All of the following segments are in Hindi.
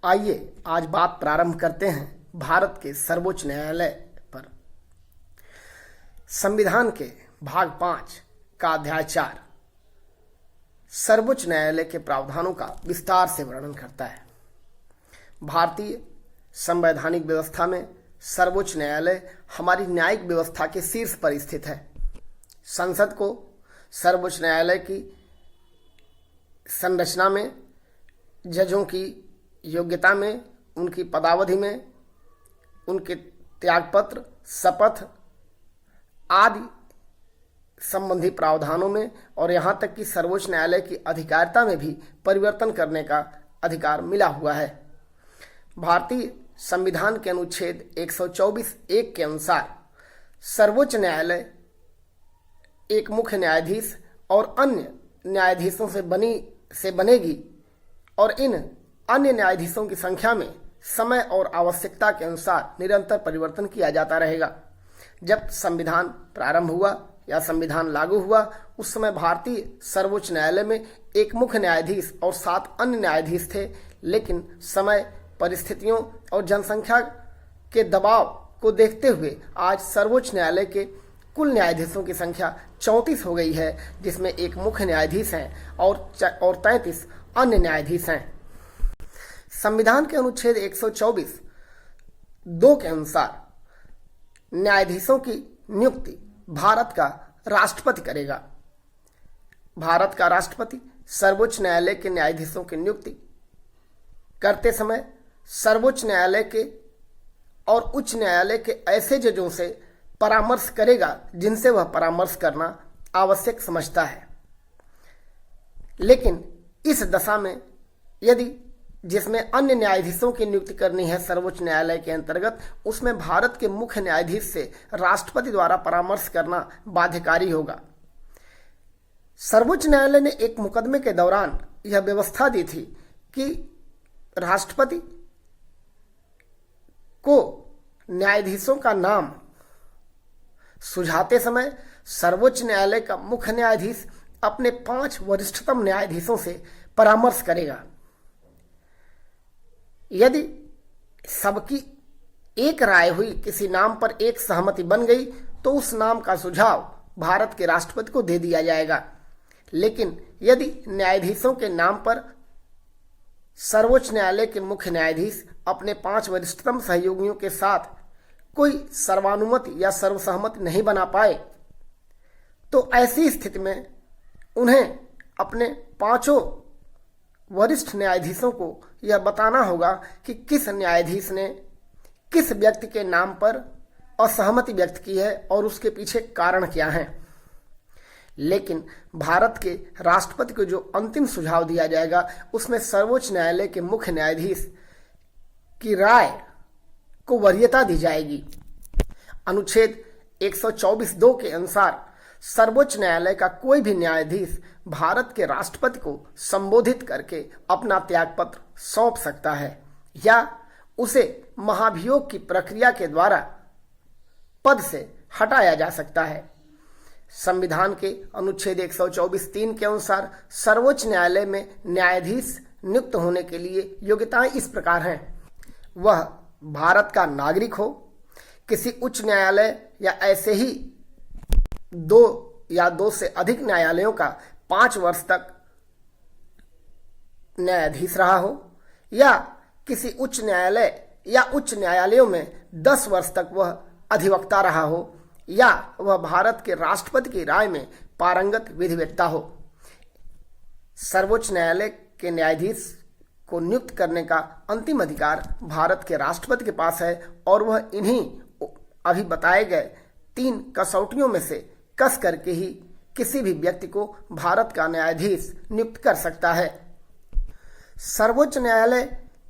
आइए आज बात प्रारंभ करते हैं भारत के सर्वोच्च न्यायालय पर। संविधान के भाग 5 का अध्याय 4 सर्वोच्च न्यायालय के प्रावधानों का विस्तार से वर्णन करता है। भारतीय संवैधानिक व्यवस्था में सर्वोच्च न्यायालय हमारी न्यायिक व्यवस्था के शीर्ष पर स्थित है। संसद को सर्वोच्च न्यायालय की संरचना में, जजों की योग्यता में, उनकी पदावधि में, उनके त्यागपत्र, शपथ आदि संबंधी प्रावधानों में और यहाँ तक कि सर्वोच्च न्यायालय की अधिकारिता में भी परिवर्तन करने का अधिकार मिला हुआ है। भारतीय संविधान के अनुच्छेद 124(1) के अनुसार सर्वोच्च न्यायालय एक मुख्य न्यायाधीश और अन्य न्यायाधीशों से बनेगी और इन अन्य न्यायाधीशों की संख्या में समय और आवश्यकता के अनुसार निरंतर परिवर्तन किया जाता रहेगा। जब संविधान प्रारंभ हुआ या संविधान लागू हुआ, उस समय भारतीय सर्वोच्च न्यायालय में एक मुख्य न्यायाधीश और 7 अन्य न्यायाधीश थे, लेकिन समय, परिस्थितियों और जनसंख्या के दबाव को देखते हुए आज सर्वोच्च न्यायालय के कुल न्यायाधीशों की संख्या 34 हो गई है, जिसमें एक मुख्य न्यायाधीश हैं और 33 अन्य न्यायाधीश हैं। संविधान के अनुच्छेद 124(2) के अनुसार न्यायाधीशों की नियुक्ति भारत का राष्ट्रपति करेगा। भारत का राष्ट्रपति सर्वोच्च न्यायालय के न्यायाधीशों की नियुक्ति करते समय सर्वोच्च न्यायालय के और उच्च न्यायालय के ऐसे जजों से परामर्श करेगा जिनसे वह परामर्श करना आवश्यक समझता है। लेकिन इस दशा में यदि जिसमें अन्य न्यायाधीशों की नियुक्ति करनी है सर्वोच्च न्यायालय के अंतर्गत, उसमें भारत के मुख्य न्यायाधीश से राष्ट्रपति द्वारा परामर्श करना बाध्यकारी होगा। सर्वोच्च न्यायालय ने एक मुकदमे के दौरान यह व्यवस्था दी थी कि राष्ट्रपति को न्यायाधीशों का नाम सुझाते समय सर्वोच्च न्यायालय का मुख्य न्यायाधीश अपने 5 वरिष्ठतम न्यायाधीशों से परामर्श करेगा। यदि सबकी एक राय हुई, किसी नाम पर एक सहमति बन गई, तो उस नाम का सुझाव भारत के राष्ट्रपति को दे दिया जाएगा। लेकिन यदि न्यायाधीशों के नाम पर सर्वोच्च न्यायालय के मुख्य न्यायाधीश अपने 5 वरिष्ठतम सहयोगियों के साथ कोई सर्वानुमति या सर्वसहमति नहीं बना पाए, तो ऐसी स्थिति में उन्हें अपने 5 वरिष्ठ न्यायाधीशों को यह बताना होगा कि किस न्यायाधीश ने किस व्यक्ति के नाम पर असहमति व्यक्त की है और उसके पीछे कारण क्या है। लेकिन भारत के राष्ट्रपति को जो अंतिम सुझाव दिया जाएगा, उसमें सर्वोच्च न्यायालय के मुख्य न्यायाधीश की राय को वरीयता दी जाएगी। अनुच्छेद 124(2) के अनुसार सर्वोच्च न्यायालय का कोई भी न्यायाधीश भारत के राष्ट्रपति को संबोधित करके अपना त्यागपत्र सौंप सकता है या उसे महाभियोग की प्रक्रिया के द्वारा पद से हटाया जा सकता है। संविधान के अनुच्छेद 124(3) के अनुसार सर्वोच्च न्यायालय में न्यायाधीश नियुक्त होने के लिए योग्यताएं इस प्रकार हैं। वह भारत का नागरिक हो, किसी उच्च न्यायालय या ऐसे ही 2 या 2 से अधिक न्यायालयों का 5 वर्ष तक न्यायाधीश रहा हो, या किसी उच्च न्यायालय या उच्च न्यायालयों में 10 वर्ष तक वह अधिवक्ता रहा हो, या वह भारत के राष्ट्रपति की राय में पारंगत विधिवेत्ता हो। सर्वोच्च न्यायालय के न्यायाधीश को नियुक्त करने का अंतिम अधिकार भारत के राष्ट्रपति के पास है और वह इन्हीं अभी बताए गए 3 कसौटियों में से कस करके ही किसी भी व्यक्ति को भारत का न्यायाधीश नियुक्त कर सकता है। सर्वोच्च न्यायालय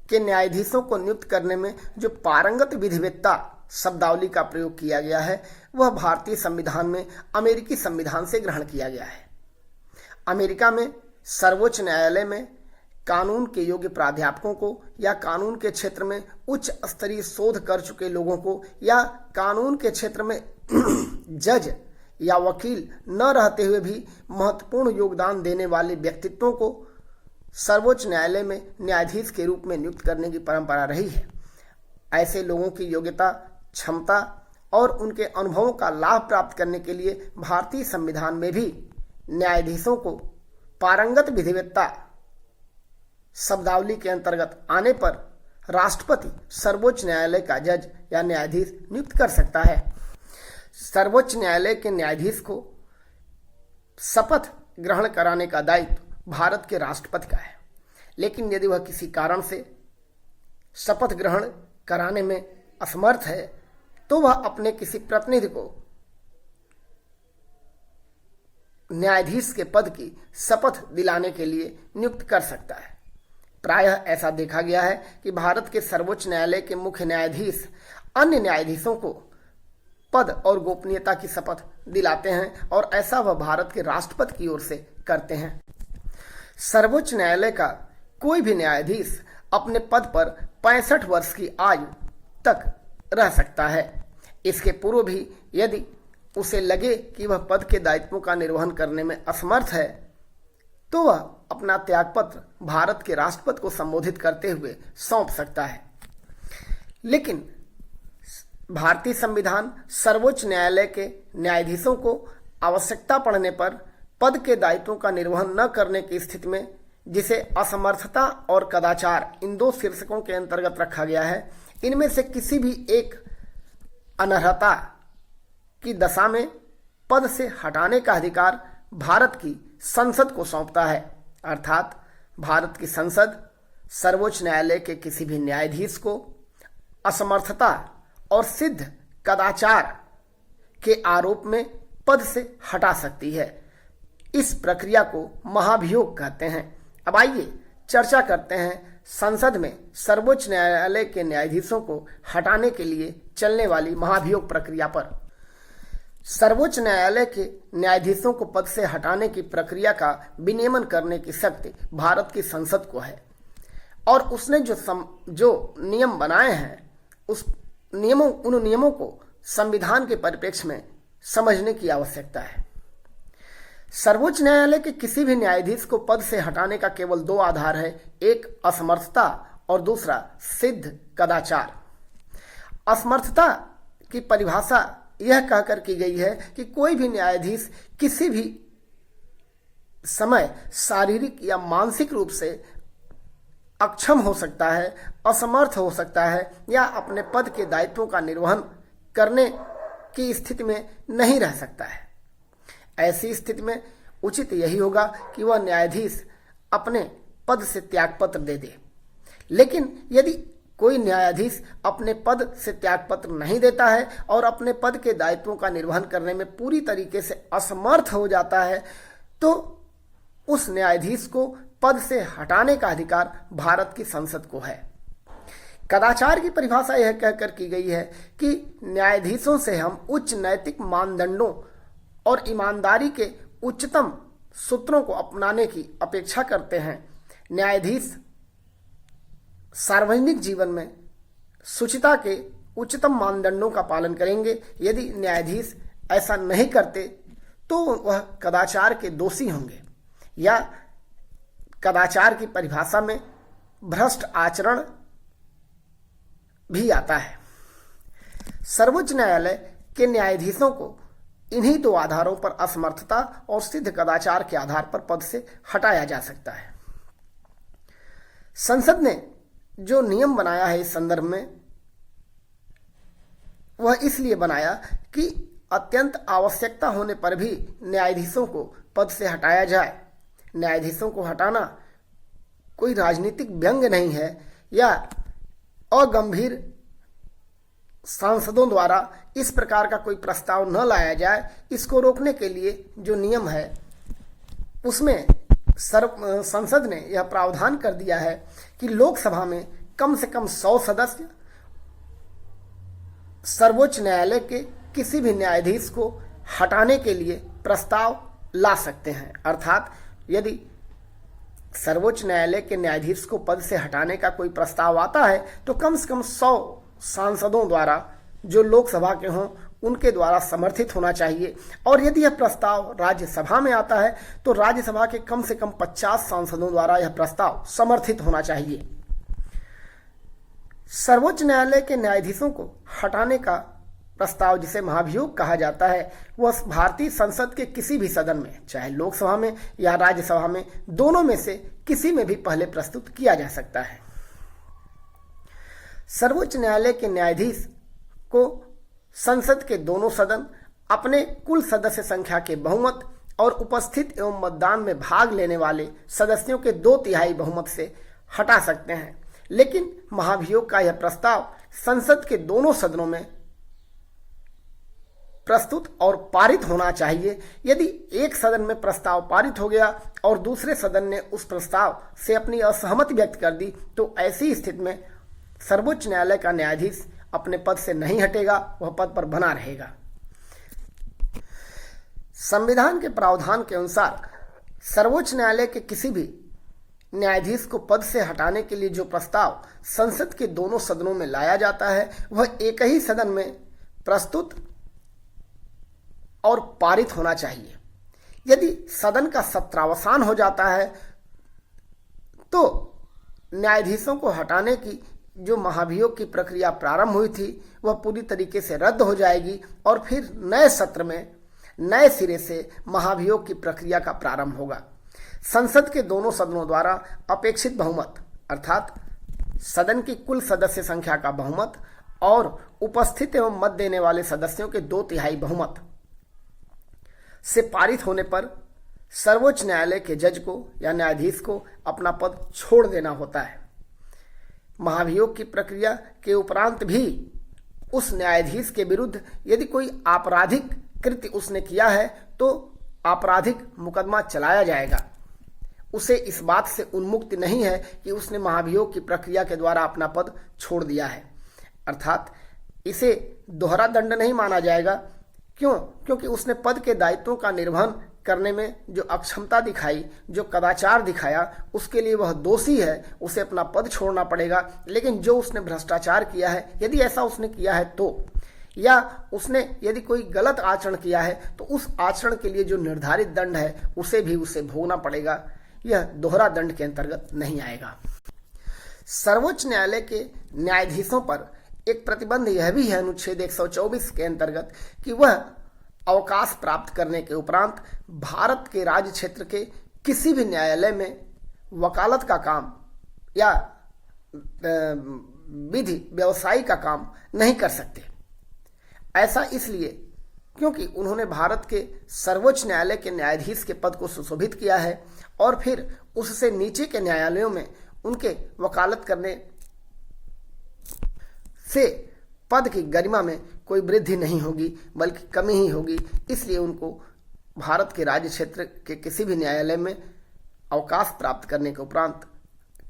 के न्यायाधीशों को नियुक्त करने में जो पारंगत विधिवेत्ता शब्दावली का प्रयोग किया गया है, वह भारतीय संविधान में अमेरिकी संविधान से ग्रहण किया गया है। अमेरिका में सर्वोच्च न्यायालय में कानून के योग्य प्राध्यापकों को या कानून के क्षेत्र में उच्च स्तरीय शोध कर चुके लोगों को या कानून के क्षेत्र में जज या वकील न रहते हुए भी महत्वपूर्ण योगदान देने वाले व्यक्तित्वों को सर्वोच्च न्यायालय में न्यायाधीश के रूप में नियुक्त करने की परंपरा रही है। ऐसे लोगों की योग्यता, क्षमता और उनके अनुभवों का लाभ प्राप्त करने के लिए भारतीय संविधान में भी न्यायाधीशों को पारंगत विधिवेत्ता शब्दावली के अंतर्गत आने पर राष्ट्रपति सर्वोच्च न्यायालय का जज या न्यायाधीश नियुक्त कर सकता है। सर्वोच्च न्यायालय के न्यायाधीश को शपथ ग्रहण कराने का दायित्व भारत के राष्ट्रपति का है, लेकिन यदि वह किसी कारण से शपथ ग्रहण कराने में असमर्थ है तो वह अपने किसी प्रतिनिधि को न्यायाधीश के पद की शपथ दिलाने के लिए नियुक्त कर सकता है। प्रायः ऐसा देखा गया है कि भारत के सर्वोच्च न्यायालय के मुख्य न्यायाधीश अन्य न्यायाधीशों को पद और गोपनीयता की शपथ दिलाते हैं और ऐसा वह भारत के राष्ट्रपति की ओर से करते हैं। सर्वोच्च न्यायालय का कोई भी न्यायाधीश अपने पद पर 65 वर्ष की आयु तक रह सकता है। इसके पूर्व भी यदि उसे लगे कि वह पद के दायित्वों का निर्वहन करने में असमर्थ है तो वह अपना त्यागपत्र भारत के राष्ट्रपति को संबोधित करते हुए सौंप सकता है। लेकिन भारतीय संविधान सर्वोच्च न्यायालय के न्यायाधीशों को आवश्यकता पड़ने पर पद के दायित्वों का निर्वहन न करने की स्थिति में, जिसे असमर्थता और कदाचार इन दो शीर्षकों के अंतर्गत रखा गया है, इनमें से किसी भी एक अनर्हता की दशा में पद से हटाने का अधिकार भारत की संसद को सौंपता है। अर्थात भारत की संसद सर्वोच्च न्यायालय के किसी भी न्यायाधीश को असमर्थता और सिद्ध कदाचार के आरोप में पद से हटा सकती है। इस प्रक्रिया को महाभियोग कहते हैं। अब आइए चर्चा करते हैं संसद में सर्वोच्च न्यायालय के न्यायाधीशों को हटाने के लिए चलने वाली महाभियोग प्रक्रिया पर। सर्वोच्च न्यायालय के न्यायाधीशों को पद से हटाने की प्रक्रिया का विनियमन करने की शक्ति भारत की संसद को है और उसने जो नियम बनाए हैं उन नियमों को संविधान के परिप्रेक्ष्य में समझने की आवश्यकता है। सर्वोच्च न्यायालय के किसी भी न्यायाधीश को पद से हटाने का केवल दो आधार है, एक असमर्थता और दूसरा सिद्ध कदाचार। असमर्थता की परिभाषा यह कहकर की गई है कि कोई भी न्यायाधीश किसी भी समय शारीरिक या मानसिक रूप से अक्षम हो सकता है, असमर्थ हो सकता है या अपने पद के दायित्वों का निर्वहन करने की स्थिति में नहीं रह सकता है। ऐसी स्थिति में उचित यही होगा कि वह न्यायाधीश अपने पद से त्यागपत्र दे दे। लेकिन यदि कोई न्यायाधीश अपने पद से त्यागपत्र नहीं देता है और अपने पद के दायित्वों का निर्वहन करने में पूरी तरीके से असमर्थ हो जाता है तो उस न्यायाधीश को पद से हटाने का अधिकार भारत की संसद को है। कदाचार की परिभाषा यह कहकर की गई है कि न्यायाधीशों से हम उच्च नैतिक मानदंडों और ईमानदारी के उच्चतम सूत्रों को अपनाने की अपेक्षा करते हैं। न्यायाधीश सार्वजनिक जीवन में शुचिता के उच्चतम मानदंडों का पालन करेंगे। यदि न्यायाधीश ऐसा नहीं करते तो वह कदाचार के दोषी होंगे या कदाचार की परिभाषा में भ्रष्ट आचरण भी आता है। सर्वोच्च न्यायालय के न्यायाधीशों को इन्हीं दो आधारों पर असमर्थता और सिद्ध कदाचार के आधार पर पद से हटाया जा सकता है। संसद ने जो नियम बनाया है इस संदर्भ में वह इसलिए बनाया कि अत्यंत आवश्यकता होने पर भी न्यायाधीशों को पद से हटाया जाए। न्यायाधीशों को हटाना कोई राजनीतिक व्यंग्य नहीं है या अगंभीर सांसदों द्वारा इस प्रकार का कोई प्रस्ताव न लाया जाए। इसको रोकने के लिए जो नियम है उसमें संसद ने यह प्रावधान कर दिया है कि लोकसभा में कम से कम 100 सदस्य सर्वोच्च न्यायालय के किसी भी न्यायाधीश को हटाने के लिए प्रस्ताव ला सकते हैं। अर्थात यदि सर्वोच्च न्यायालय के न्यायाधीश को पद से हटाने का कोई प्रस्ताव आता है तो कम से कम 100 सांसदों द्वारा जो लोकसभा के हों उनके द्वारा समर्थित होना चाहिए। और यदि यह प्रस्ताव राज्यसभा में आता है तो राज्यसभा के कम से कम 50 सांसदों द्वारा यह प्रस्ताव समर्थित होना चाहिए। सर्वोच्च न्यायालय के न्यायाधीशों को हटाने का प्रस्ताव, जिसे महाभियोग कहा जाता है, वह भारतीय संसद के किसी भी सदन में, चाहे लोकसभा में या राज्यसभा में, दोनों में से किसी में भी पहले प्रस्तुत किया जा सकता है। सर्वोच्च न्यायालय के न्यायाधीश को संसद के दोनों सदन अपने कुल सदस्य संख्या के बहुमत और उपस्थित एवं मतदान में भाग लेने वाले सदस्यों के 2/3 बहुमत से हटा सकते हैं। लेकिन महाभियोग का यह प्रस्ताव संसद के दोनों सदनों में प्रस्तुत और पारित होना चाहिए। यदि एक सदन में प्रस्ताव पारित हो गया और दूसरे सदन ने उस प्रस्ताव से अपनी असहमति व्यक्त कर दी तो ऐसी स्थिति में सर्वोच्च न्यायालय का न्यायाधीश अपने पद से नहीं हटेगा, वह पद पर बना रहेगा। संविधान के प्रावधान के अनुसार सर्वोच्च न्यायालय के किसी भी न्यायाधीश को पद से हटाने के लिए जो प्रस्ताव संसद के दोनों सदनों में लाया जाता है वह एक ही सदन में प्रस्तुत और पारित होना चाहिए। यदि सदन का सत्रावसान हो जाता है तो न्यायाधीशों को हटाने की जो महाभियोग की प्रक्रिया प्रारंभ हुई थी वह पूरी तरीके से रद्द हो जाएगी और फिर नए सत्र में नए सिरे से महाभियोग की प्रक्रिया का प्रारंभ होगा। संसद के दोनों सदनों द्वारा अपेक्षित बहुमत, अर्थात सदन की कुल सदस्य संख्या का बहुमत और उपस्थित एवं मत देने वाले सदस्यों के 2/3 बहुमत से पारित होने पर सर्वोच्च न्यायालय के जज को या न्यायाधीश को अपना पद छोड़ देना होता है। महाभियोग की प्रक्रिया के उपरांत भी उस न्यायाधीश के विरुद्ध यदि कोई आपराधिक कृत्य उसने किया है तो आपराधिक मुकदमा चलाया जाएगा। उसे इस बात से उन्मुक्ति नहीं है कि उसने महाभियोग की प्रक्रिया के द्वारा अपना पद छोड़ दिया है, अर्थात इसे दोहरा दंड नहीं माना जाएगा। क्योंकि उसने पद के दायित्वों का निर्वहन करने में जो अक्षमता दिखाई, जो कदाचार दिखाया, उसके लिए वह दोषी है, उसे अपना पद छोड़ना पड़ेगा। लेकिन जो उसने भ्रष्टाचार किया है, यदि ऐसा उसने किया है तो, या उसने यदि कोई गलत आचरण किया है तो उस आचरण के लिए जो निर्धारित दंड है उसे भोगना पड़ेगा। यह दोहरा दंड के अंतर्गत नहीं आएगा। सर्वोच्च न्यायालय के न्यायाधीशों पर एक प्रतिबंध यह भी है अनुच्छेद 124 के अंतर्गत कि वह अवकाश प्राप्त करने के उपरांत भारत के राज्य क्षेत्र के किसी भी न्यायालय में वकालत का काम या विधि व्यवसायी का काम नहीं कर सकते। ऐसा इसलिए क्योंकि उन्होंने भारत के सर्वोच्च न्यायालय के न्यायाधीश के पद को सुशोभित किया है और फिर उससे नीचे के न्यायालयों में उनके वकालत करने से पद की गरिमा में कोई वृद्धि नहीं होगी बल्कि कमी ही होगी। इसलिए उनको भारत के राज्य क्षेत्र के किसी भी न्यायालय में अवकाश प्राप्त करने के उपरांत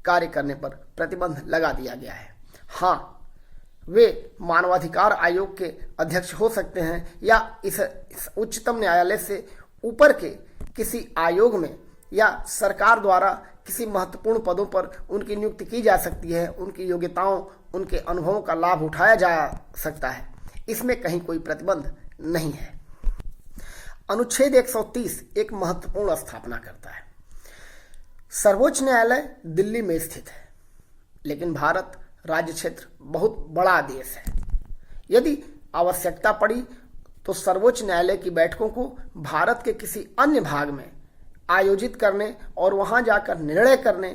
कार्य करने पर प्रतिबंध लगा दिया गया है। हाँ, वे मानवाधिकार आयोग के अध्यक्ष हो सकते हैं या इस उच्चतम न्यायालय से ऊपर के किसी आयोग में या सरकार द्वारा किसी महत्वपूर्ण पदों पर उनकी नियुक्ति की जा सकती है। उनकी योग्यताओं, उनके अनुभवों का लाभ उठाया जा सकता है। इसमें कहीं कोई प्रतिबंध नहीं है। अनुच्छेद 130 एक महत्वपूर्ण स्थापना करता है। सर्वोच्च न्यायालय दिल्ली में स्थित है, लेकिन भारत राज्य क्षेत्र बहुत बड़ा देश है। यदि आवश्यकता पड़ी तो सर्वोच्च न्यायालय की बैठकों को भारत के किसी अन्य भाग में आयोजित करने और वहां जाकर निर्णय करने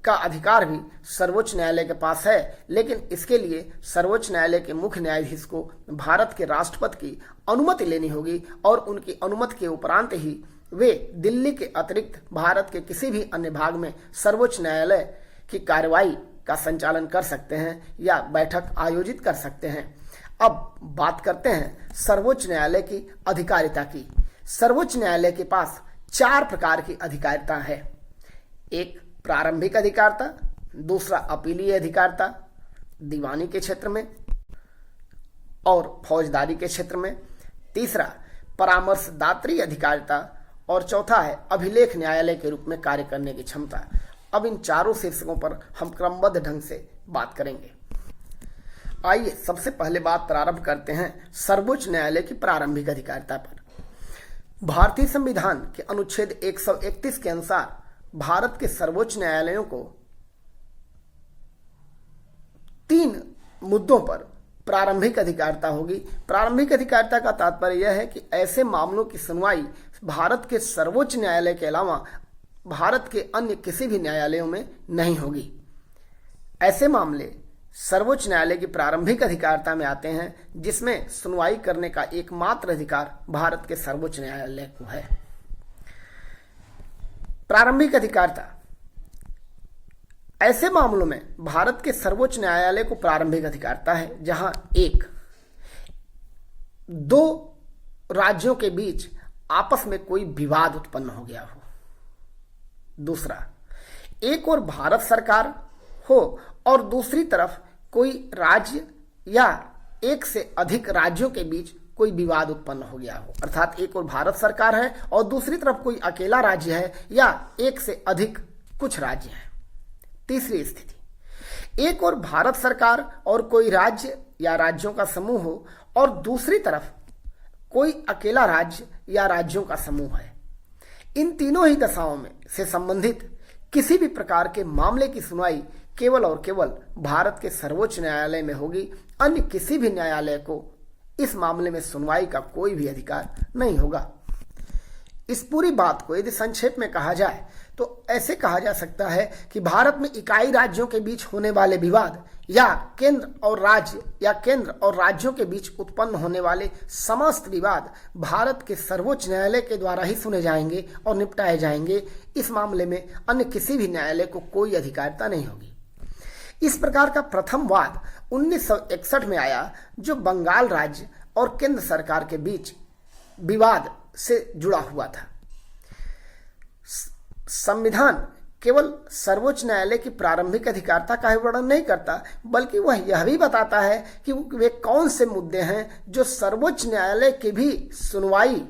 का अधिकार भी सर्वोच्च न्यायालय के पास है। लेकिन इसके लिए सर्वोच्च न्यायालय के मुख्य न्यायाधीश को भारत के राष्ट्रपति की अनुमति लेनी होगी और उनकी अनुमति के उपरांत ही वे दिल्ली के अतिरिक्त भारत के किसी भी अन्य भाग में सर्वोच्च न्यायालय की कार्रवाई का संचालन कर सकते हैं या बैठक आयोजित कर सकते हैं। अब बात करते हैं सर्वोच्च न्यायालय की अधिकारिता की। सर्वोच्च न्यायालय के पास 4 प्रकार की अधिकारिता है। एक प्रारंभिक अधिकारिता, दूसरा अपीलीय अधिकारिता दीवानी के क्षेत्र में और फौजदारी के क्षेत्र में, तीसरा परामर्शदात्री अधिकारिता और चौथा है अभिलेख न्यायालय के रूप में कार्य करने की क्षमता। अब इन चारों शीर्षकों पर हम क्रमबद्ध ढंग से बात करेंगे। आइए सबसे पहले बात प्रारंभ करते हैं सर्वोच्च न्यायालय की प्रारंभिक अधिकारिता पर। भारतीय संविधान के अनुच्छेद 131 के अनुसार भारत के सर्वोच्च न्यायालयों को 3 मुद्दों पर प्रारंभिक अधिकारिता होगी। प्रारंभिक अधिकारिता का तात्पर्य यह है कि ऐसे मामलों की सुनवाई भारत के सर्वोच्च न्यायालय के अलावा भारत के अन्य किसी भी न्यायालयों में नहीं होगी। ऐसे मामले सर्वोच्च न्यायालय की प्रारंभिक अधिकारिता में आते हैं जिसमें सुनवाई करने का एकमात्र अधिकार भारत के सर्वोच्च न्यायालय को है। प्रारंभिक अधिकारिता ऐसे मामलों में भारत के सर्वोच्च न्यायालय को प्रारंभिक अधिकारिता है जहां 2 राज्यों के बीच आपस में कोई विवाद उत्पन्न हो गया हो। दूसरा, एक और भारत सरकार हो और दूसरी तरफ कोई राज्य या एक से अधिक राज्यों के बीच कोई विवाद उत्पन्न हो गया हो, अर्थात एक और भारत सरकार है और दूसरी तरफ कोई अकेला राज्य है या एक से अधिक कुछ राज्य हैं। तीसरी स्थिति, एक और भारत सरकार और कोई राज्य या राज्यों का समूह हो और दूसरी तरफ कोई अकेला राज्य या राज्यों का समूह है। इन तीनों ही दशाओं में से संबंधित किसी भी प्रकार के मामले की सुनवाई केवल और केवल भारत के सर्वोच्च न्यायालय में होगी। अन्य किसी भी न्यायालय को इस मामले में सुनवाई का कोई भी अधिकार नहीं होगा। इस पूरी बात को यदि संक्षेप में कहा जाए तो ऐसे कहा जा सकता है कि भारत में इकाई राज्यों के बीच होने वाले विवाद या केंद्र और राज्य या केंद्र और राज्यों के बीच उत्पन्न होने वाले समस्त विवाद भारत के सर्वोच्च न्यायालय के द्वारा ही सुने जाएंगे और निपटाए जाएंगे। इस मामले में अन्य किसी भी न्यायालय को कोई अधिकारिता नहीं होगी। इस प्रकार का प्रथम वाद 1961 में आया जो बंगाल राज्य और केंद्र सरकार के बीच विवाद से जुड़ा हुआ था। संविधान केवल सर्वोच्च न्यायालय की प्रारंभिक अधिकारिता का ही वर्णन नहीं करता बल्कि वह यह भी बताता है कि वे कौन से मुद्दे हैं जो सर्वोच्च न्यायालय की भी सुनवाई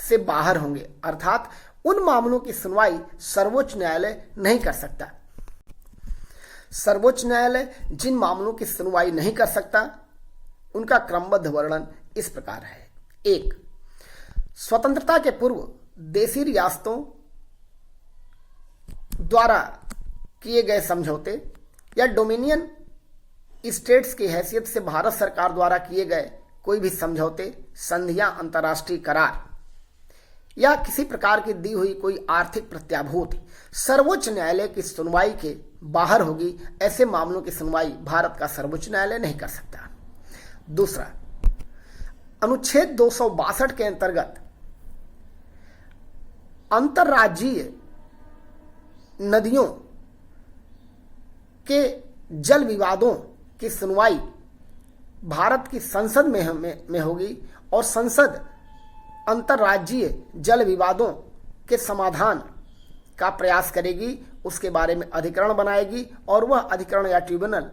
से बाहर होंगे, अर्थात उन मामलों की सुनवाई सर्वोच्च न्यायालय नहीं कर सकता। सर्वोच्च न्यायालय जिन मामलों की सुनवाई नहीं कर सकता उनका क्रमबद्ध वर्णन इस प्रकार है। 1, स्वतंत्रता के पूर्व देशी रियासतों द्वारा किए गए समझौते या डोमिनियन स्टेट्स की हैसियत से भारत सरकार द्वारा किए गए कोई भी समझौते, संधियां, अंतर्राष्ट्रीय करार या किसी प्रकार की दी हुई कोई आर्थिक प्रत्याभूति सर्वोच्च न्यायालय की सुनवाई के बाहर होगी। ऐसे मामलों की सुनवाई भारत का सर्वोच्च न्यायालय नहीं कर सकता। दूसरा, अनुच्छेद 262 के अंतर्गत अंतर्राज्यीय नदियों के जल विवादों की सुनवाई भारत की संसद में होगी और संसद अंतर्राज्यीय जल विवादों के समाधान का प्रयास करेगी, उसके बारे में अधिकरण बनाएगी और वह अधिकरण या ट्रिब्यूनल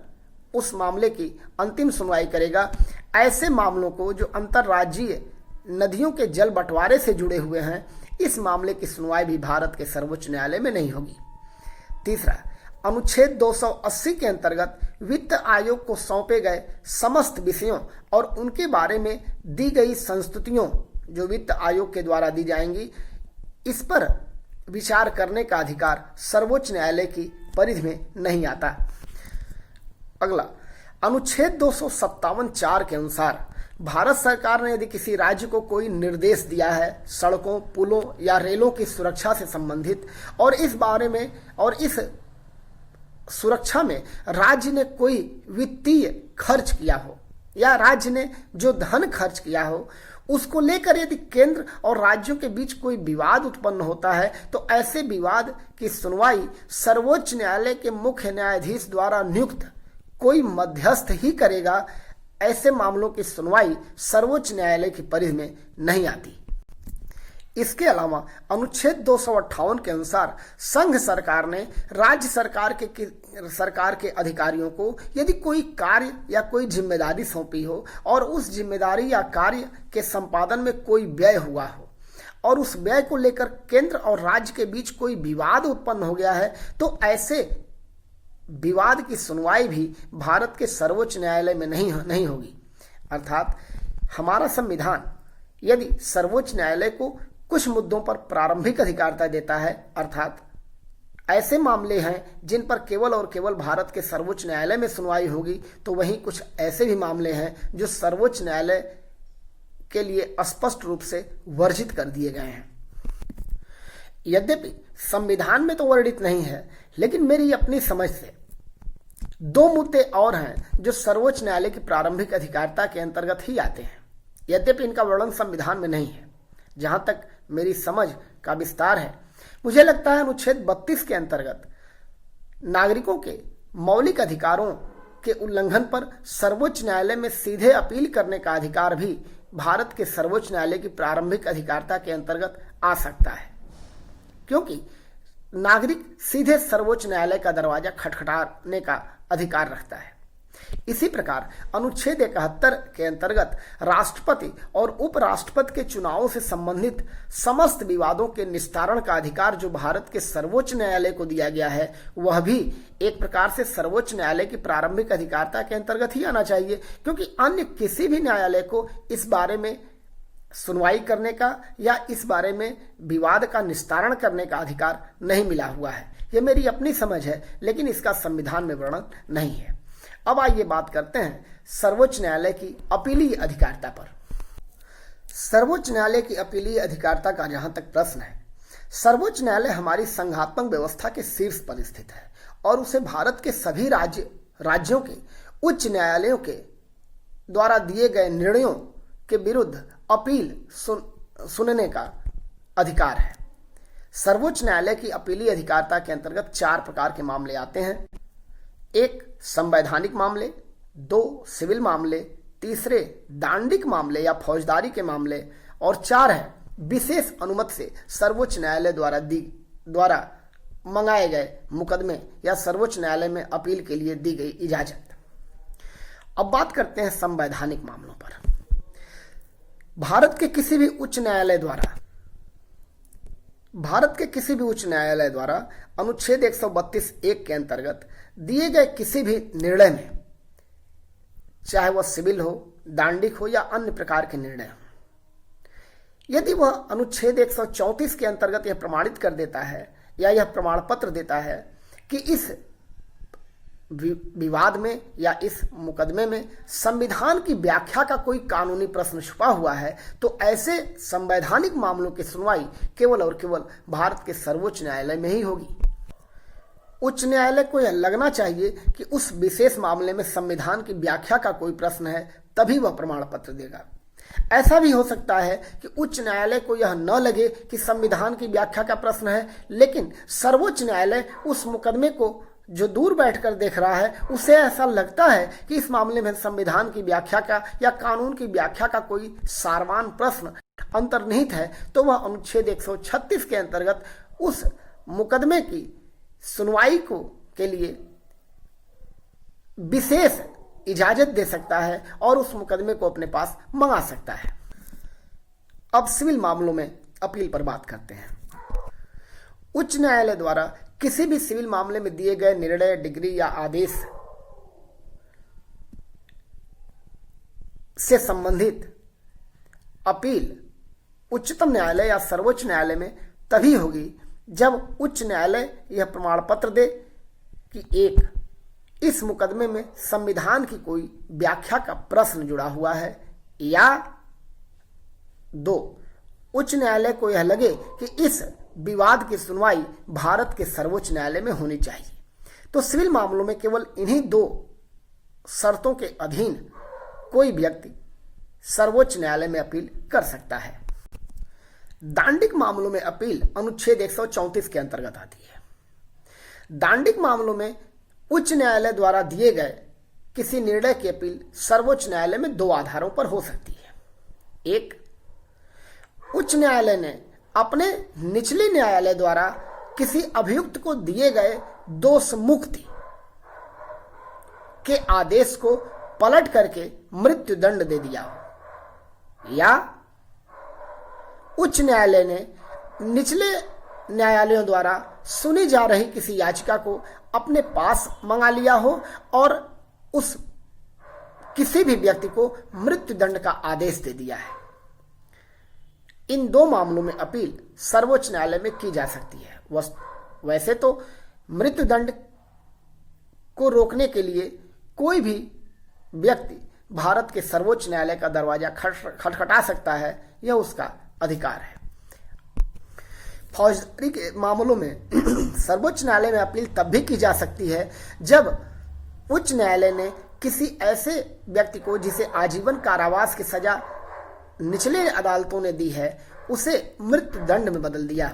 उस मामले की अंतिम सुनवाई करेगा। ऐसे मामलों को जो अंतर्राज्यीय नदियों के जल बंटवारे से जुड़े हुए हैं, इस मामले की सुनवाई भी भारत के सर्वोच्च न्यायालय में नहीं होगी। तीसरा, अनुच्छेद 280 के अंतर्गत वित्त आयोग को सौंपे गए समस्त विषयों और उनके बारे में दी गई संस्तुतियों जो वित्त आयोग के द्वारा दी जाएंगी, इस पर विचार करने का अधिकार सर्वोच्च न्यायालय की परिधि में नहीं आता। अगला, अनुच्छेद 257(4) के अनुसार भारत सरकार ने यदि किसी राज्य को कोई निर्देश दिया है सड़कों, पुलों या रेलों की सुरक्षा से संबंधित और इस बारे में और इस सुरक्षा में राज्य ने कोई वित्तीय खर्च किया हो या राज्य ने जो धन खर्च किया हो, उसको लेकर यदि केंद्र और राज्यों के बीच कोई विवाद उत्पन्न होता है तो ऐसे विवाद की सुनवाई सर्वोच्च न्यायालय के मुख्य न्यायाधीश द्वारा नियुक्त कोई मध्यस्थ ही करेगा। ऐसे मामलों की सुनवाई सर्वोच्च न्यायालय की परिधि में नहीं आती। इसके अलावा अनुच्छेद 258 के अनुसार संघ सरकार ने राज्य सरकार के अधिकारियों को यदि कोई कार्य या कोई जिम्मेदारी सौंपी हो और उस जिम्मेदारी या कार्य के संपादन में कोई व्यय हुआ हो और उस व्यय को लेकर केंद्र और राज्य के बीच कोई विवाद उत्पन्न हो गया है, तो ऐसे विवाद की सुनवाई भी भारत के सर्वोच्च न्यायालय में नहीं होगी। अर्थात हमारा संविधान यदि सर्वोच्च न्यायालय को कुछ मुद्दों पर प्रारंभिक अधिकारिता देता है, अर्थात ऐसे मामले हैं जिन पर केवल और केवल भारत के सर्वोच्च न्यायालय में सुनवाई होगी, तो वहीं कुछ ऐसे भी मामले हैं जो सर्वोच्च न्यायालय के लिए स्पष्ट रूप से वर्जित कर दिए गए हैं। यद्यपि संविधान में तो वर्णित नहीं है, लेकिन मेरी अपनी समझ से दो मुद्दे और हैं जो सर्वोच्च न्यायालय की प्रारंभिक अधिकारिता के अंतर्गत ही आते हैं। यद्यपि इनका वर्णन संविधान में नहीं है। जहां तक मेरी समझ का विस्तार है, मुझे लगता है अनुच्छेद 32 के अंतर्गत नागरिकों के मौलिक अधिकारों के उल्लंघन पर सर्वोच्च न्यायालय में सीधे अपील करने का अधिकार भी भारत के सर्वोच्च न्यायालय की प्रारंभिक अधिकारिता के अंतर्गत आ सकता है, क्योंकि नागरिक सीधे सर्वोच्च न्यायालय का दरवाजा खटखटाने का अधिकार रखता है। इसी प्रकार अनुच्छेद 71 के अंतर्गत राष्ट्रपति और उपराष्ट्रपति के चुनावों से संबंधित समस्त विवादों के निस्तारण का अधिकार जो भारत के सर्वोच्च न्यायालय को दिया गया है, वह भी एक प्रकार से सर्वोच्च न्यायालय की प्रारंभिक अधिकारिता के अंतर्गत ही आना चाहिए, क्योंकि अन्य किसी भी न्यायालय को इस बारे में सुनवाई करने का या इस बारे में विवाद का निस्तारण करने का अधिकार नहीं मिला हुआ है। यह मेरी अपनी समझ है, लेकिन इसका संविधान में वर्णन नहीं है। अब आइए बात करते हैं सर्वोच्च न्यायालय की अपीलीय अधिकारिता पर। सर्वोच्च न्यायालय की अपीलीय अधिकारिता का जहां तक प्रश्न है, सर्वोच्च न्यायालय हमारी संघात्मक व्यवस्था के शीर्ष पर स्थित है और उसे भारत के सभी राज्यों के उच्च न्यायालयों के द्वारा दिए गए निर्णयों के विरुद्ध अपील सुनने का अधिकार है। सर्वोच्च न्यायालय की अपीलीय अधिकारिता के अंतर्गत 4 प्रकार के मामले आते हैं। 1 संवैधानिक मामले, 2 सिविल मामले, 3 दांडिक मामले या फौजदारी के मामले, और 4 है विशेष अनुमति से सर्वोच्च न्यायालय द्वारा मंगाए गए मुकदमे या सर्वोच्च न्यायालय में अपील के लिए दी गई इजाजत। अब बात करते हैं संवैधानिक मामलों पर। भारत के किसी भी उच्च न्यायालय द्वारा अनुच्छेद 132(1) के अंतर्गत दिए गए किसी भी निर्णय में, चाहे वह सिविल हो, दांडिक हो या अन्य प्रकार के निर्णय हो, यदि वह अनुच्छेद 134 के अंतर्गत यह प्रमाणित कर देता है या यह प्रमाण पत्र देता है कि इस विवाद में या इस मुकदमे में संविधान की व्याख्या का कोई कानूनी प्रश्न छुपा हुआ है, तो ऐसे संवैधानिक मामलों की सुनवाई केवल और केवल भारत के सर्वोच्च न्यायालय में ही होगी। उच्च न्यायालय को यह लगना चाहिए कि उस विशेष मामले में संविधान की व्याख्या का कोई प्रश्न है, तभी वह प्रमाण पत्र देगा। ऐसा भी हो सकता है कि उच्च न्यायालय को यह न लगे कि संविधान की व्याख्या का प्रश्न है, लेकिन सर्वोच्च न्यायालय उस मुकदमे को जो दूर बैठकर देख रहा है, उसे ऐसा लगता है कि इस मामले में संविधान की व्याख्या का या कानून की व्याख्या का कोई सारवान प्रश्न अंतर्निहित है, तो वह अनुच्छेद 136 के अंतर्गत उस मुकदमे की सुनवाई के लिए विशेष इजाजत दे सकता है और उस मुकदमे को अपने पास मंगा सकता है। अब सिविल मामलों में अपील पर बात करते हैं। उच्च न्यायालय द्वारा किसी भी सिविल मामले में दिए गए निर्णय, डिग्री या आदेश से संबंधित अपील उच्चतम न्यायालय या सर्वोच्च न्यायालय में तभी होगी जब उच्च न्यायालय यह प्रमाण पत्र दे कि 1 इस मुकदमे में संविधान की कोई व्याख्या का प्रश्न जुड़ा हुआ है, या 2 उच्च न्यायालय को यह लगे कि इस विवाद की सुनवाई भारत के सर्वोच्च न्यायालय में होनी चाहिए। तो सिविल मामलों में केवल इन्हीं 2 शर्तों के अधीन कोई व्यक्ति सर्वोच्च न्यायालय में अपील कर सकता है। दांडिक मामलों में अपील अनुच्छेद 134 के अंतर्गत आती है। दांडिक मामलों में उच्च न्यायालय द्वारा दिए गए किसी निर्णय की अपील सर्वोच्च न्यायालय में 2 आधारों पर हो सकती है। 1, उच्च न्यायालय ने अपने निचले न्यायालय द्वारा किसी अभियुक्त को दिए गए दोष मुक्ति के आदेश को पलट करके मृत्यु दंड दे दिया हो, या उच्च न्यायालय ने निचले न्यायालयों द्वारा सुनी जा रही किसी याचिका को अपने पास मंगा लिया हो और उस किसी भी व्यक्ति को मृत्युदंड का आदेश दे दिया है। इन दो मामलों में अपील सर्वोच्च न्यायालय में की जा सकती है। वैसे तो मृत्युदंड को रोकने के लिए कोई भी व्यक्ति भारत के सर्वोच्च न्यायालय का दरवाजा खटखटा सकता है, यह उसका अधिकार है। फौजदारी के मामलों में सर्वोच्च न्यायालय में अपील तब भी की जा सकती है जब उच्च न्यायालय ने किसी ऐसे व्यक्ति को जिसे आजीवन कारावास की सजा निचले अदालतों ने दी है, उसे मृत्युदंड में बदल दिया।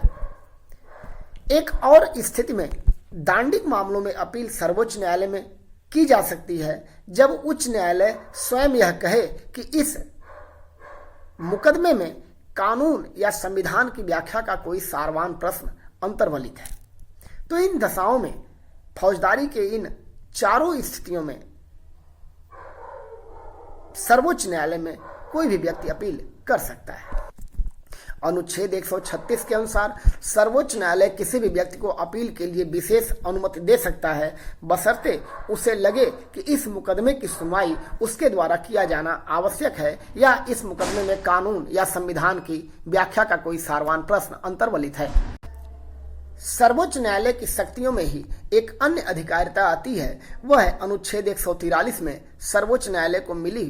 एक और स्थिति में दांडिक मामलों में अपील सर्वोच्च न्यायालय में की जा सकती है जब उच्च न्यायालय स्वयं यह कहे कि इस मुकदमे में कानून या संविधान की व्याख्या का कोई सारवान प्रश्न अंतर्वलित है। तो इन दशाओं में फौजदारी के इन चारों स्थितियों में सर्वोच्च न्यायालय में कोई भी व्यक्ति अपील कर सकता है। अनुच्छेद 136 के अनुसार सर्वोच्च न्यायालय किसी भी व्यक्ति को अपील के लिए विशेष अनुमति दे सकता है, बशर्ते उसे लगे कि इस मुकदमे की सुनवाई उसके द्वारा किया जाना आवश्यक है या इस मुकदमे में कानून या संविधान की व्याख्या का कोई सारवान प्रश्न अंतर्वलित है। सर्वोच्च न्यायालय की शक्तियों में ही एक अन्य अधिकारिता आती है, वह है अनुच्छेद 143 में सर्वोच्च न्यायालय को मिली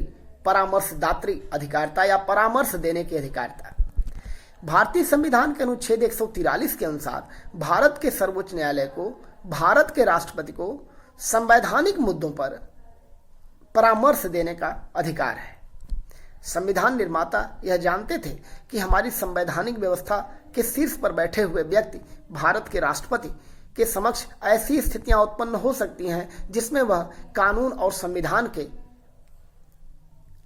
परामर्शदात्री अधिकारिता या परामर्श देने की अधिकारिता। भारतीय संविधान के अनुच्छेद 143 के अनुसार भारत के सर्वोच्च न्यायालय को भारत के राष्ट्रपति को संवैधानिक मुद्दों पर परामर्श देने का अधिकार है। संविधान निर्माता यह जानते थे कि हमारी संवैधानिक व्यवस्था के शीर्ष पर बैठे हुए व्यक्ति भारत के राष्ट्रपति के समक्ष ऐसी स्थितियां उत्पन्न हो सकती हैं जिसमें वह कानून और संविधान के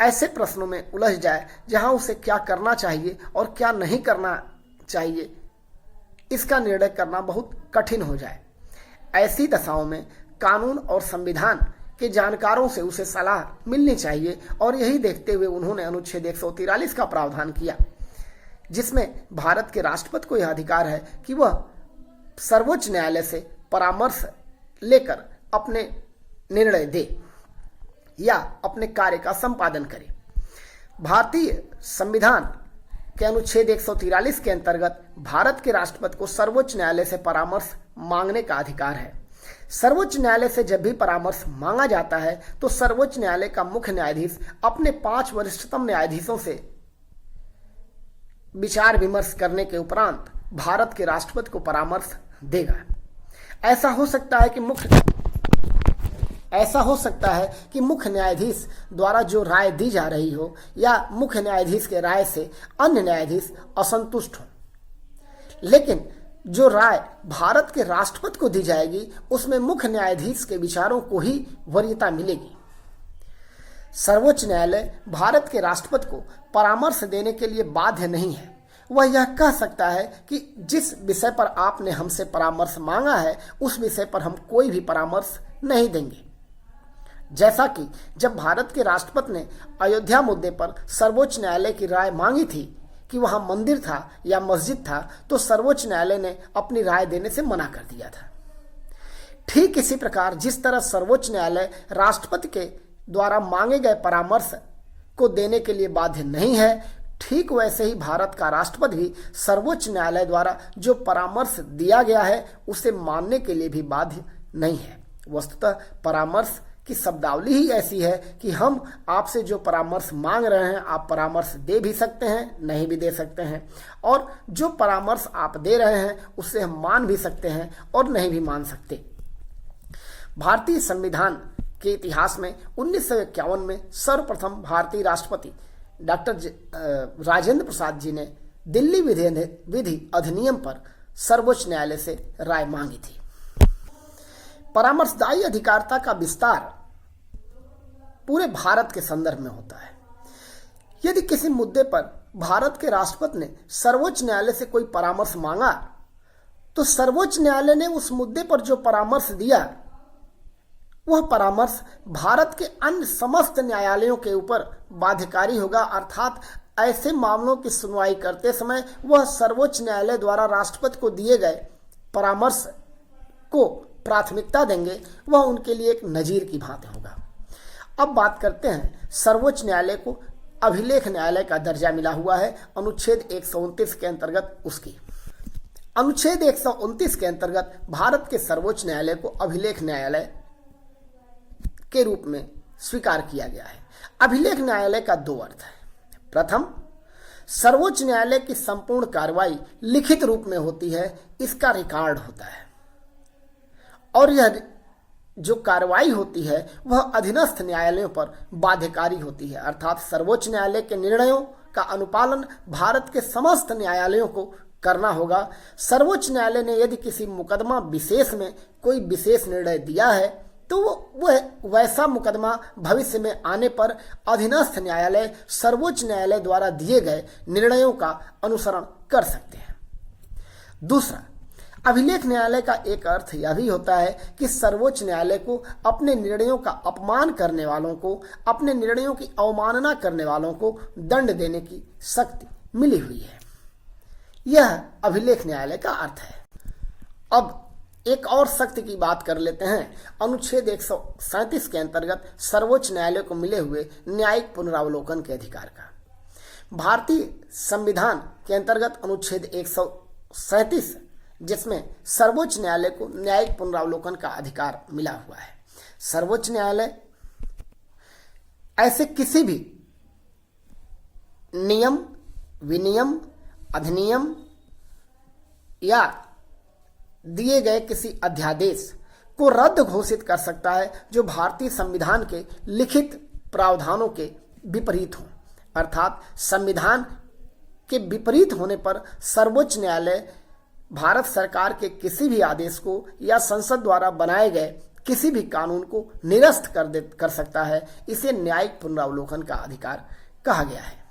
ऐसे प्रश्नों में उलझ जाए जहां उसे क्या करना चाहिए और क्या नहीं करना चाहिए, इसका निर्णय करना बहुत कठिन हो जाए। ऐसी दशाओं में कानून और संविधान के जानकारों से उसे सलाह मिलनी चाहिए और यही देखते हुए उन्होंने अनुच्छेद 143 का प्रावधान किया, जिसमें भारत के राष्ट्रपति को यह अधिकार है कि वह सर्वोच्च न्यायालय से परामर्श लेकर अपने निर्णय दे या अपने कार्य का संपादन करे। भारतीय संविधान के अनुच्छेद 143 के अंतर्गत भारत के राष्ट्रपति को सर्वोच्च न्यायालय से परामर्श मांगने का अधिकार है। सर्वोच्च न्यायालय से जब भी परामर्श मांगा जाता है तो सर्वोच्च न्यायालय का मुख्य न्यायाधीश अपने 5 वरिष्ठतम न्यायाधीशों से विचार विमर्श करने के उपरांत भारत के राष्ट्रपति को परामर्श देगा। ऐसा हो सकता है कि मुख्य न्यायाधीश द्वारा जो राय दी जा रही हो या मुख्य न्यायाधीश के राय से अन्य न्यायाधीश असंतुष्ट हो, लेकिन जो राय भारत के राष्ट्रपति को दी जाएगी उसमें मुख्य न्यायाधीश के विचारों को ही वरीयता मिलेगी। सर्वोच्च न्यायालय भारत के राष्ट्रपति को परामर्श देने के लिए बाध्य नहीं है। वह यह कह सकता है कि जिस विषय पर आपने हमसे परामर्श मांगा है उस विषय पर हम कोई भी परामर्श नहीं देंगे। जैसा कि जब भारत के राष्ट्रपति ने अयोध्या मुद्दे पर सर्वोच्च न्यायालय की राय मांगी थी कि वहां मंदिर था या मस्जिद था, तो सर्वोच्च न्यायालय ने अपनी राय देने से मना कर दिया था। ठीक इसी प्रकार जिस तरह सर्वोच्च न्यायालय राष्ट्रपति के द्वारा मांगे गए परामर्श को देने के लिए बाध्य नहीं है, ठीक वैसे ही भारत का राष्ट्रपति भी सर्वोच्च न्यायालय द्वारा जो परामर्श दिया गया है उसे मानने के लिए भी बाध्य नहीं है। वस्तुतः परामर्श की शब्दावली ही ऐसी है कि हम आपसे जो परामर्श मांग रहे हैं आप परामर्श दे भी सकते हैं, नहीं भी दे सकते हैं, और जो परामर्श आप दे रहे हैं उससे हम मान भी सकते हैं और नहीं भी मान सकते। भारतीय संविधान के इतिहास में 1951 में सर्वप्रथम भारतीय राष्ट्रपति डॉक्टर राजेंद्र प्रसाद जी ने दिल्ली विधि अधिनियम पर सर्वोच्च न्यायालय से राय मांगी थी। परामर्शदायी अधिकारिता का विस्तार पूरे भारत के संदर्भ में होता है। यदि किसी मुद्दे पर भारत के राष्ट्रपति ने सर्वोच्च न्यायालय से कोई परामर्श मांगा तो सर्वोच्च न्यायालय ने उस मुद्दे पर जो परामर्श दिया वह परामर्श भारत के अन्य समस्त न्यायालयों के ऊपर बाध्यकारी होगा, अर्थात ऐसे मामलों की सुनवाई करते समय वह सर्वोच्च न्यायालय द्वारा राष्ट्रपति को दिए गए परामर्श को प्राथमिकता देंगे, वह उनके लिए एक नजीर की भांति होगा। अब बात करते हैं सर्वोच्च न्यायालय को अभिलेख न्यायालय का दर्जा मिला हुआ है अनुच्छेद 129 के अंतर्गत उसकी। अनुच्छेद 129 के अंतर्गत भारत के सर्वोच्च न्यायालय को अभिलेख न्यायालय के रूप में स्वीकार किया गया है। अभिलेख न्यायालय का दो अर्थ है। प्रथम, सर्वोच्च न्यायालय की संपूर्ण कार्रवाई लिखित रूप में होती है, इसका रिकॉर्ड होता है, और यह जो कार्रवाई होती है वह अधीनस्थ न्यायालयों पर बाध्यकारी होती है। अर्थात सर्वोच्च न्यायालय के निर्णयों का अनुपालन भारत के समस्त न्यायालयों को करना होगा। सर्वोच्च न्यायालय ने यदि किसी मुकदमा विशेष में कोई विशेष निर्णय दिया है तो वह वैसा मुकदमा भविष्य में आने पर अधीनस्थ न्यायालय सर्वोच्च न्यायालय द्वारा दिए गए निर्णयों का अनुसरण कर सकते हैं। दूसरा, अभिलेख न्यायालय का एक अर्थ यह भी होता है कि सर्वोच्च न्यायालय को अपने निर्णयों का अपमान करने वालों को, अपने निर्णयों की अवमानना करने वालों को दंड देने की शक्ति मिली हुई है। यह अभिलेख न्यायालय का अर्थ है। अब एक और शक्ति की बात कर लेते हैं। अनुच्छेद 137 के अंतर्गत सर्वोच्च न्यायालय को मिले हुए न्यायिक पुनरावलोकन के अधिकार का। भारतीय संविधान के अंतर्गत अनुच्छेद 137 जिसमें सर्वोच्च न्यायालय को न्यायिक पुनरावलोकन का अधिकार मिला हुआ है। सर्वोच्च न्यायालय ऐसे किसी भी नियम, विनियम, अधिनियम या दिए गए किसी अध्यादेश को रद्द घोषित कर सकता है जो भारतीय संविधान के लिखित प्रावधानों के विपरीत हो। अर्थात संविधान के विपरीत होने पर सर्वोच्च न्यायालय भारत सरकार के किसी भी आदेश को या संसद द्वारा बनाए गए किसी भी कानून को निरस्त कर सकता है। इसे न्यायिक पुनरावलोकन का अधिकार कहा गया है।